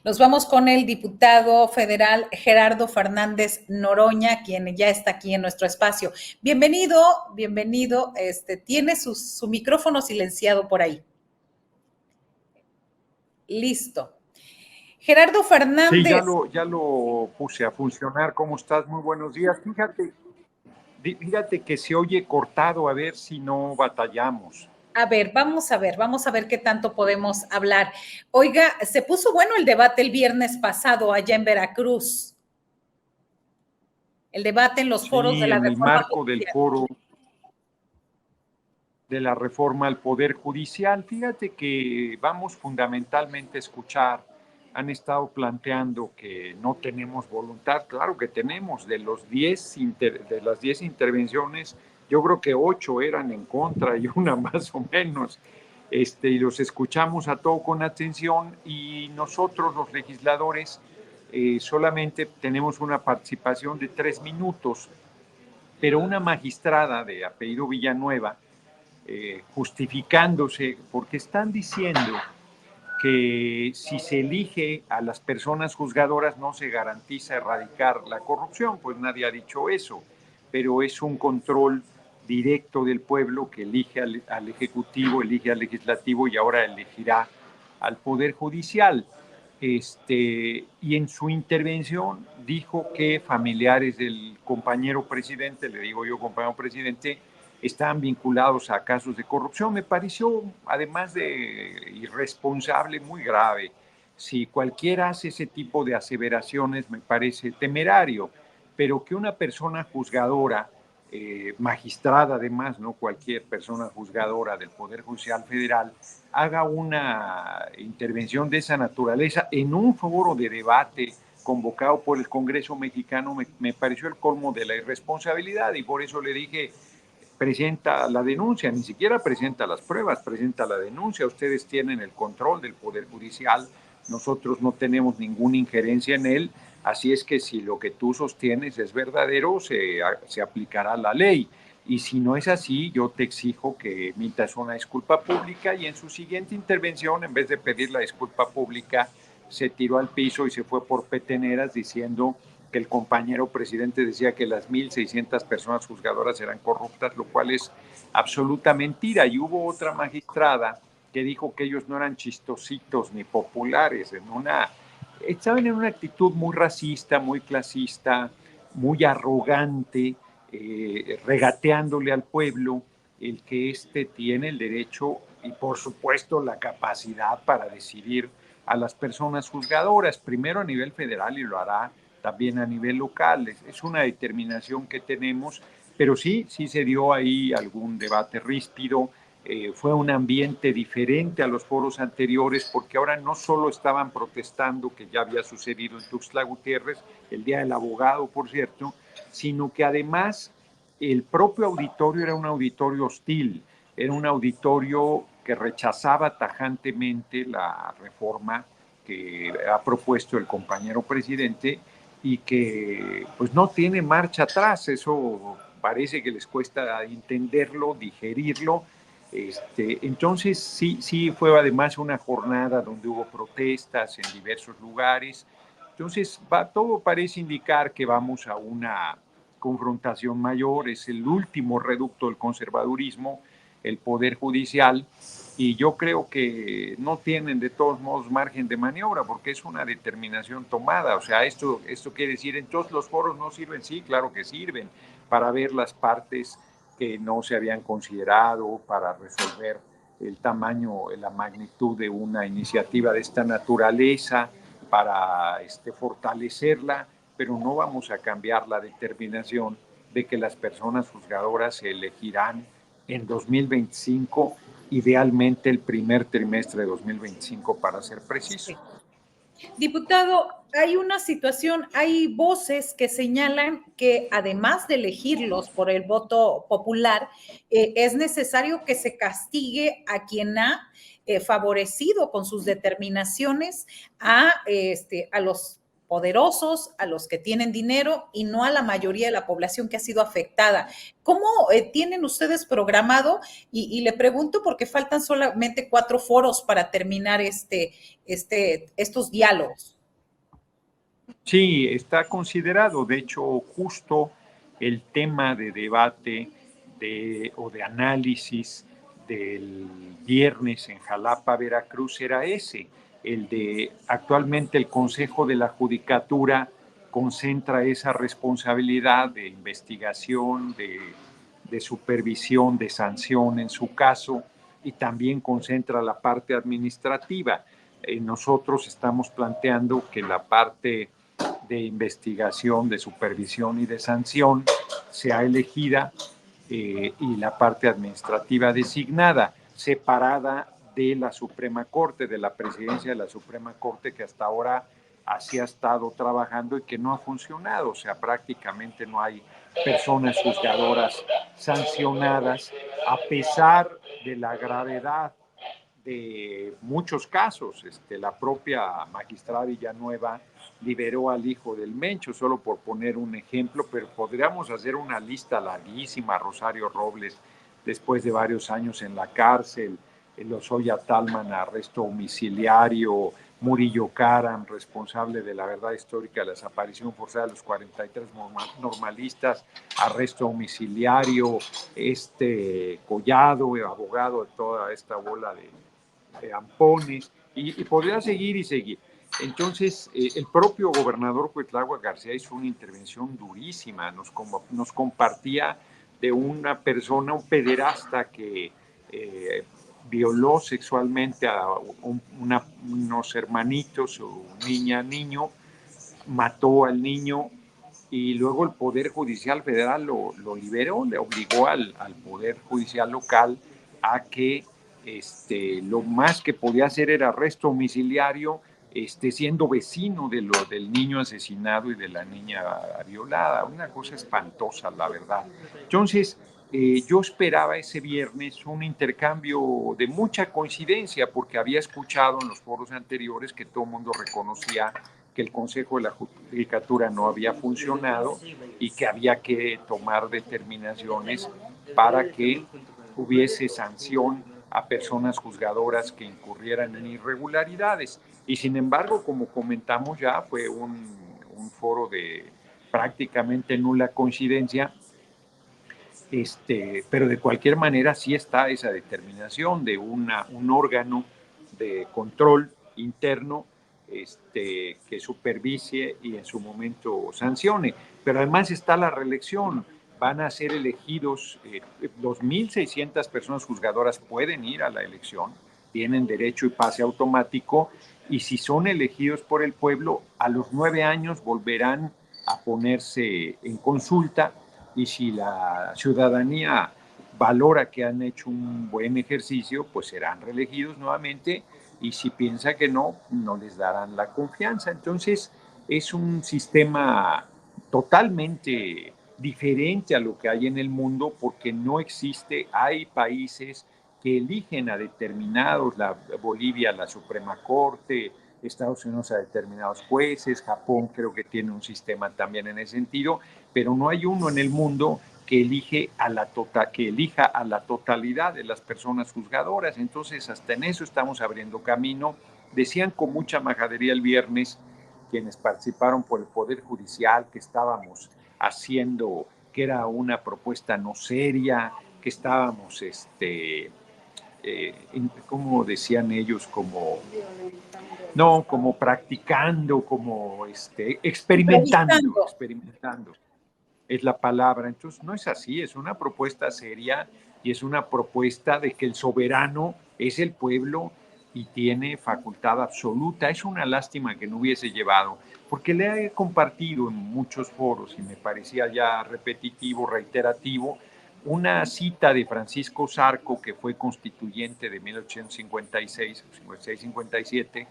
Nos vamos con el diputado federal Gerardo Fernández Noroña, quien ya está aquí en nuestro espacio. Bienvenido, bienvenido. Tiene su micrófono silenciado por ahí. Listo. Gerardo Fernández. Sí, ya lo puse a funcionar. ¿Cómo estás? Muy buenos días. Fíjate que se oye cortado, a ver si no batallamos. Vamos a ver qué tanto podemos hablar. Oiga, se puso bueno el debate el viernes pasado allá en Veracruz. El debate en los foros de la en el reforma marco del foro de la reforma al Poder Judicial. Fíjate que vamos fundamentalmente a escuchar. Han estado planteando que no tenemos voluntad. Claro que tenemos. De las 10 intervenciones, yo creo que 8 eran en contra y una más o menos. Y los escuchamos a todo con atención, y nosotros los legisladores solamente tenemos una participación de 3 minutos, pero una magistrada de apellido Villanueva, justificándose, porque están diciendo que si se elige a las personas juzgadoras no se garantiza erradicar la corrupción. Pues nadie ha dicho eso, pero es un control directo del pueblo que elige al Ejecutivo, elige al Legislativo y ahora elegirá al Poder Judicial. Y en su intervención dijo que familiares del compañero presidente, le digo yo compañero presidente, estaban vinculados a casos de corrupción. Me pareció, además de irresponsable, muy grave. Si cualquiera hace ese tipo de aseveraciones, me parece temerario, pero que una persona juzgadora, magistrada además, no cualquier persona juzgadora del Poder Judicial Federal, haga una intervención de esa naturaleza en un foro de debate convocado por el Congreso mexicano, me pareció el colmo de la irresponsabilidad, y por eso le dije: presenta la denuncia. Ni siquiera presenta las pruebas, presenta la denuncia. Ustedes tienen el control del Poder Judicial, nosotros no tenemos ninguna injerencia en él, así es que si lo que tú sostienes es verdadero, se aplicará la ley. Y si no es así, yo te exijo que emitas una disculpa pública. Y en su siguiente intervención, en vez de pedir la disculpa pública, se tiró al piso y se fue por peteneras diciendo que el compañero presidente decía que las 1,600 personas juzgadoras eran corruptas, lo cual es absoluta mentira. Y hubo otra magistrada que dijo que ellos no eran chistositos ni populares, estaban en una actitud muy racista, muy clasista, muy arrogante, regateándole al pueblo el que tiene el derecho y por supuesto la capacidad para decidir a las personas juzgadoras, primero a nivel federal y lo hará también a nivel local. Es una determinación que tenemos, pero sí se dio ahí algún debate ríspido. Fue un ambiente diferente a los foros anteriores, porque ahora no solo estaban protestando, que ya había sucedido en Tuxtla Gutiérrez, el Día del Abogado, por cierto, sino que además el propio auditorio era un auditorio hostil, era un auditorio que rechazaba tajantemente la reforma que ha propuesto el compañero presidente y que pues no tiene marcha atrás. Eso parece que les cuesta entenderlo, digerirlo. Entonces sí fue además una jornada donde hubo protestas en diversos lugares. Entonces todo parece indicar que vamos a una confrontación mayor. Es el último reducto del conservadurismo, el Poder Judicial, y yo creo que no tienen de todos modos margen de maniobra, porque es una determinación tomada. O sea, esto quiere decir, entonces los foros no sirven. Sí, claro que sirven, para ver las partes que no se habían considerado, para resolver el tamaño, la magnitud de una iniciativa de esta naturaleza, para fortalecerla, pero no vamos a cambiar la determinación de que las personas juzgadoras se elegirán en 2025, idealmente el primer trimestre de 2025 para ser preciso. Diputado, hay una situación, hay voces que señalan que además de elegirlos por el voto popular, es necesario que se castigue a quien ha favorecido con sus determinaciones a los poderosos, a los que tienen dinero y no a la mayoría de la población que ha sido afectada. ¿Cómo tienen ustedes programado? Y le pregunto porque faltan solamente 4 foros para terminar estos diálogos. Sí, está considerado. De hecho, justo el tema de debate o de análisis del viernes en Jalapa, Veracruz, era ese, el de actualmente el Consejo de la Judicatura concentra esa responsabilidad de investigación, de supervisión, de sanción en su caso, y también concentra la parte administrativa. Nosotros estamos planteando que la parte de investigación, de supervisión y de sanción sea elegida y la parte administrativa designada, separada de la Suprema Corte, de la presidencia de la Suprema Corte, que hasta ahora así ha estado trabajando y que no ha funcionado. O sea, prácticamente no hay personas juzgadoras sancionadas, a pesar de la gravedad de muchos casos. La propia magistrada Villanueva liberó al hijo del Mencho, solo por poner un ejemplo, pero podríamos hacer una lista larguísima. Rosario Robles, después de varios años en la cárcel, Lozoya Talman, arresto domiciliario, Murillo Karam, responsable de la verdad histórica de la desaparición forzada de los 43 normalistas, arresto domiciliario, Collado, abogado de toda esta bola de ampones, y podría seguir y seguir. Entonces, el propio gobernador Cuitlagua García hizo una intervención durísima, nos compartía de una persona, un pederasta que violó sexualmente a unos hermanitos, o niña, niño, mató al niño, y luego el Poder Judicial Federal lo liberó, le obligó al Poder Judicial local a que lo más que podía hacer era arresto domiciliario, siendo vecino del niño asesinado y de la niña violada. Una cosa espantosa, la verdad. Entonces, yo esperaba ese viernes un intercambio de mucha coincidencia, porque había escuchado en los foros anteriores que todo el mundo reconocía que el Consejo de la Judicatura no había funcionado y que había que tomar determinaciones para que hubiese sanción a personas juzgadoras que incurrieran en irregularidades. Y sin embargo, como comentamos ya, fue un foro de prácticamente nula coincidencia, pero de cualquier manera sí está esa determinación de un órgano de control interno que supervise y en su momento sancione. Pero además está la reelección. Van a ser elegidos 2.600 personas juzgadoras, pueden ir a la elección, tienen derecho y pase automático, y si son elegidos por el pueblo, a los 9 años volverán a ponerse en consulta, y si la ciudadanía valora que han hecho un buen ejercicio, pues serán reelegidos nuevamente, y si piensa que no, no les darán la confianza. Entonces, es un sistema totalmente diferente a lo que hay en el mundo, porque no existe, hay países que eligen a determinados, Bolivia la Suprema Corte, Estados Unidos a determinados jueces, Japón creo que tiene un sistema también en ese sentido, pero no hay uno en el mundo que elija a la totalidad de las personas juzgadoras. Entonces, hasta en eso estamos abriendo camino. Decían con mucha majadería el viernes quienes participaron por el Poder Judicial que estábamos haciendo, que era una propuesta no seria, que estábamos, ¿cómo decían ellos? Como practicando, como experimentando es la palabra. Entonces, no es así, es una propuesta seria y es una propuesta de que el soberano es el pueblo y tiene facultad absoluta. Es una lástima que no hubiese llevado, porque le he compartido en muchos foros y me parecía ya repetitivo, reiterativo, una cita de Francisco Zarco, que fue constituyente de 1856, 56-57,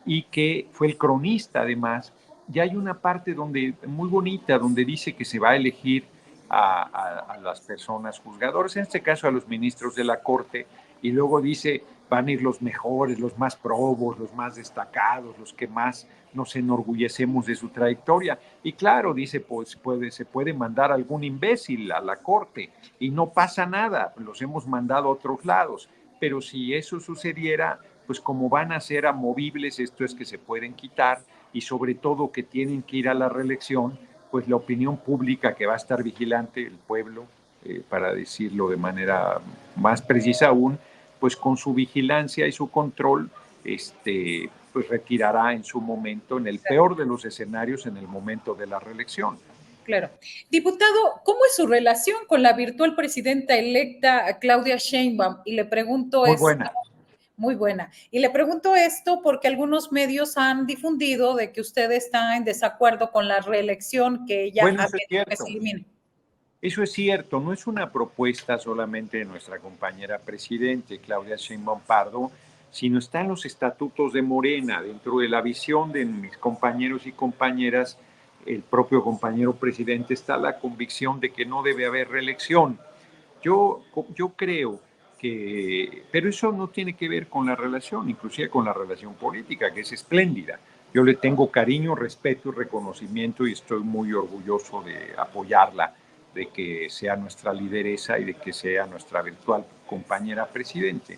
y que fue el cronista además. Ya hay una parte muy bonita donde dice que se va a elegir a las personas juzgadoras, en este caso a los ministros de la Corte, y luego dice van a ir los mejores, los más probos, los más destacados, los que más nos enorgullecemos de su trayectoria. Y claro, dice, pues se puede mandar algún imbécil a la corte y no pasa nada, los hemos mandado a otros lados. Pero si eso sucediera, pues como van a ser amovibles, esto es que se pueden quitar y sobre todo que tienen que ir a la reelección, pues la opinión pública que va a estar vigilante, el pueblo, para decirlo de manera más precisa aún, pues con su vigilancia y su control, pues retirará en su momento, en el peor de los escenarios, en el momento de la reelección. Claro. Diputado, ¿cómo es su relación con la virtual presidenta electa Claudia Sheinbaum? Y le pregunto Muy esto. buena. Muy buena. Y le pregunto esto porque algunos medios han difundido de que usted está en desacuerdo con la reelección que ella Bueno, ha eso es pedido que se cierto. elimine. Eso es cierto, no es una propuesta solamente de nuestra compañera presidente, Claudia Sheinbaum Pardo, sino está en los estatutos de Morena, dentro de la visión de mis compañeros y compañeras, el propio compañero presidente, está la convicción de que no debe haber reelección. Yo creo que, pero eso no tiene que ver con la relación, inclusive con la relación política, que es espléndida. Yo le tengo cariño, respeto y reconocimiento y estoy muy orgulloso de apoyarla, de que sea nuestra lideresa y de que sea nuestra virtual compañera presidente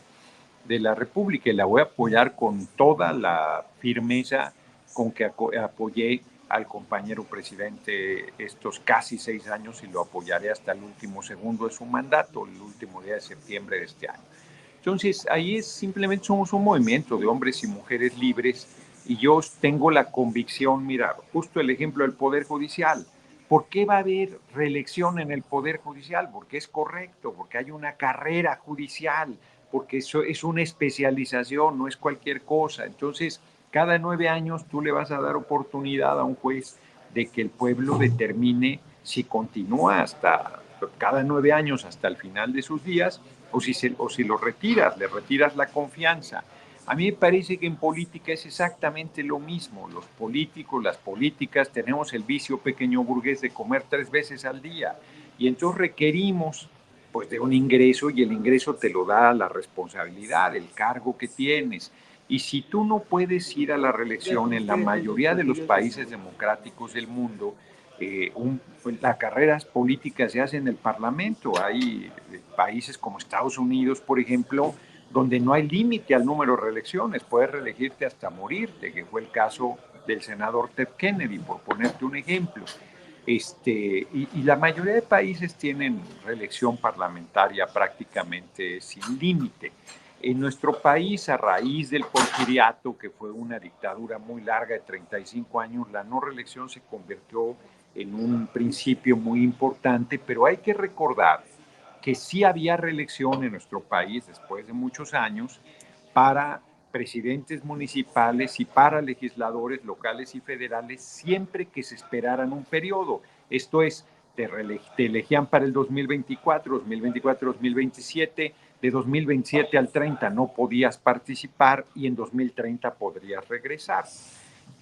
de la República. Y la voy a apoyar con toda la firmeza con que apoyé al compañero presidente estos casi 6 años y lo apoyaré hasta el último segundo de su mandato, el último día de septiembre de este año. Entonces, ahí simplemente somos un movimiento de hombres y mujeres libres y yo tengo la convicción, mira, justo el ejemplo del Poder Judicial. ¿Por qué va a haber reelección en el Poder Judicial? Porque es correcto, porque hay una carrera judicial, porque eso es una especialización, no es cualquier cosa. Entonces, cada 9 años tú le vas a dar oportunidad a un juez de que el pueblo determine si continúa hasta cada 9 años hasta el final de sus días o si lo retiras, le retiras la confianza. A mí me parece que en política es exactamente lo mismo. Los políticos, las políticas, tenemos el vicio pequeño burgués de comer 3 veces al día y entonces requerimos pues de un ingreso y el ingreso te lo da la responsabilidad, el cargo que tienes. Y si tú no puedes ir a la reelección en la mayoría de los países democráticos del mundo, las carreras políticas se hacen en el Parlamento. Hay países como Estados Unidos, por ejemplo, donde no hay límite al número de reelecciones, puedes reelegirte hasta morirte, que fue el caso del senador Ted Kennedy, por ponerte un ejemplo. Y la mayoría de países tienen reelección parlamentaria prácticamente sin límite. En nuestro país, a raíz del porfiriato, que fue una dictadura muy larga de 35 años, la no reelección se convirtió en un principio muy importante, pero hay que recordar que sí había reelección en nuestro país después de muchos años para presidentes municipales y para legisladores locales y federales siempre que se esperaran un periodo. Esto es, te elegían para el 2024, 2024, 2027, de 2027 al 30 no podías participar y en 2030 podrías regresar.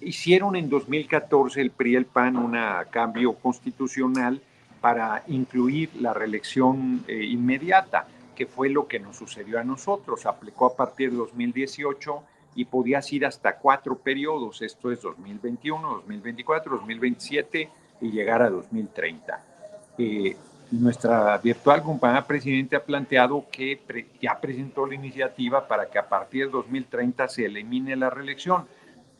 Hicieron en 2014 el PRI y el PAN un cambio constitucional para incluir la reelección inmediata, que fue lo que nos sucedió a nosotros. Aplicó a partir de 2018 y podías ir hasta 4 periodos, esto es 2021, 2024, 2027 y llegar a 2030. Nuestra virtual compañera presidente ha planteado que ya presentó la iniciativa para que a partir de 2030 se elimine la reelección.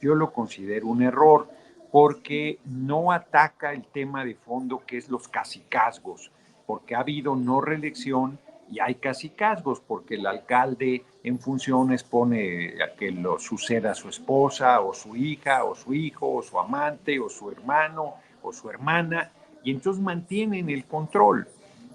Yo lo considero un error porque no ataca el tema de fondo que es los cacicazgos, porque ha habido no reelección y hay cacicazgos, porque el alcalde en funciones pone a que lo suceda a su esposa o su hija o su hijo o su amante o su hermano o su hermana y entonces mantienen el control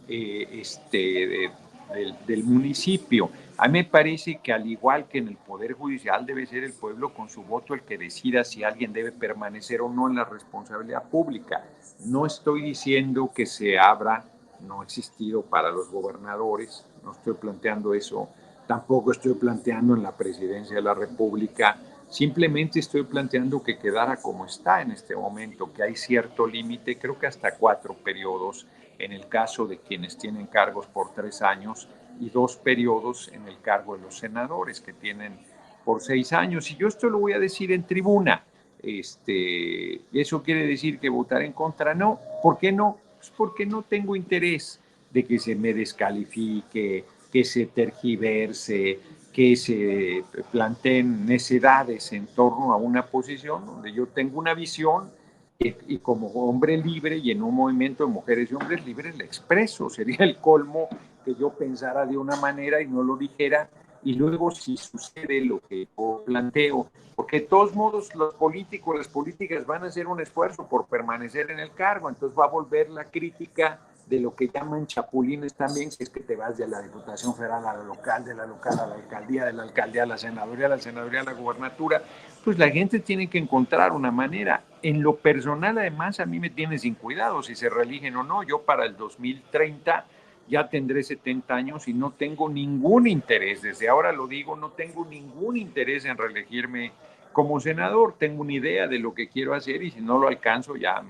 del municipio. A mí me parece que al igual que en el Poder Judicial debe ser el pueblo con su voto el que decida si alguien debe permanecer o no en la responsabilidad pública. No estoy diciendo que se abra, no ha existido para los gobernadores, no estoy planteando eso, tampoco estoy planteando en la presidencia de la República, simplemente estoy planteando que quedara como está en este momento, que hay cierto límite, creo que hasta 4 periodos en el caso de quienes tienen cargos por 3 años y 2 periodos en el cargo de los senadores que tienen por 6 años. Y yo esto lo voy a decir en tribuna. ¿Eso quiere decir que votar en contra? No. ¿Por qué no? Pues porque no tengo interés de que se me descalifique, que se tergiverse, que se planteen necedades en torno a una posición donde yo tengo una visión y como hombre libre y en un movimiento de mujeres y hombres libres la expreso. Sería el colmo que yo pensara de una manera y no lo dijera, y luego si sucede lo que yo planteo, porque de todos modos los políticos, las políticas van a hacer un esfuerzo por permanecer en el cargo, entonces va a volver la crítica de lo que llaman chapulines también, que es que te vas de la Diputación Federal a la local, de la local a la alcaldía, de la alcaldía a la senaduría a la gubernatura. Pues la gente tiene que encontrar una manera. En lo personal, además, a mí me tiene sin cuidado si se reeligen o no. Yo para el 2030 ya tendré 70 años y no tengo ningún interés, desde ahora lo digo, no tengo ningún interés en reelegirme como senador. Tengo una idea de lo que quiero hacer y si no lo alcanzo ya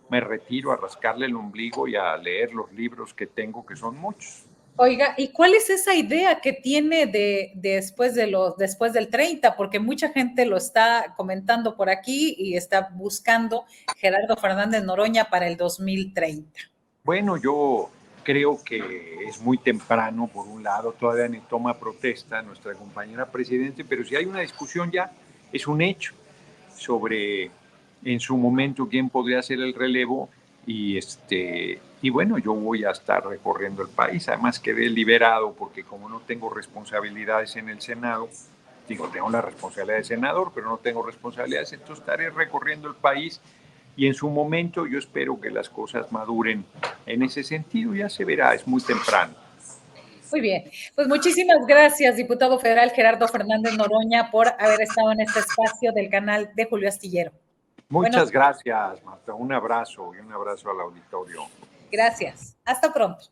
me retiro a rascarle el ombligo y a leer los libros que tengo, que son muchos. Oiga, ¿y cuál es esa idea que tiene después del 30? Porque mucha gente lo está comentando por aquí y está buscando Gerardo Fernández Noroña para el 2030. Bueno, yo creo que es muy temprano, por un lado, todavía ni toma protesta nuestra compañera presidente, pero si hay una discusión ya, es un hecho sobre en su momento quién podría ser el relevo y bueno, yo voy a estar recorriendo el país, además quedé liberado porque como no tengo responsabilidades en el Senado, digo, tengo la responsabilidad de senador, pero no tengo responsabilidades, entonces estaré recorriendo el país y en su momento yo espero que las cosas maduren en ese sentido, ya se verá, es muy temprano. Muy bien, pues muchísimas gracias, diputado federal Gerardo Fernández Noroña, por haber estado en este espacio del canal de Julio Astillero. Muchas gracias, Marta. Un abrazo y un abrazo al auditorio. Gracias. Hasta pronto.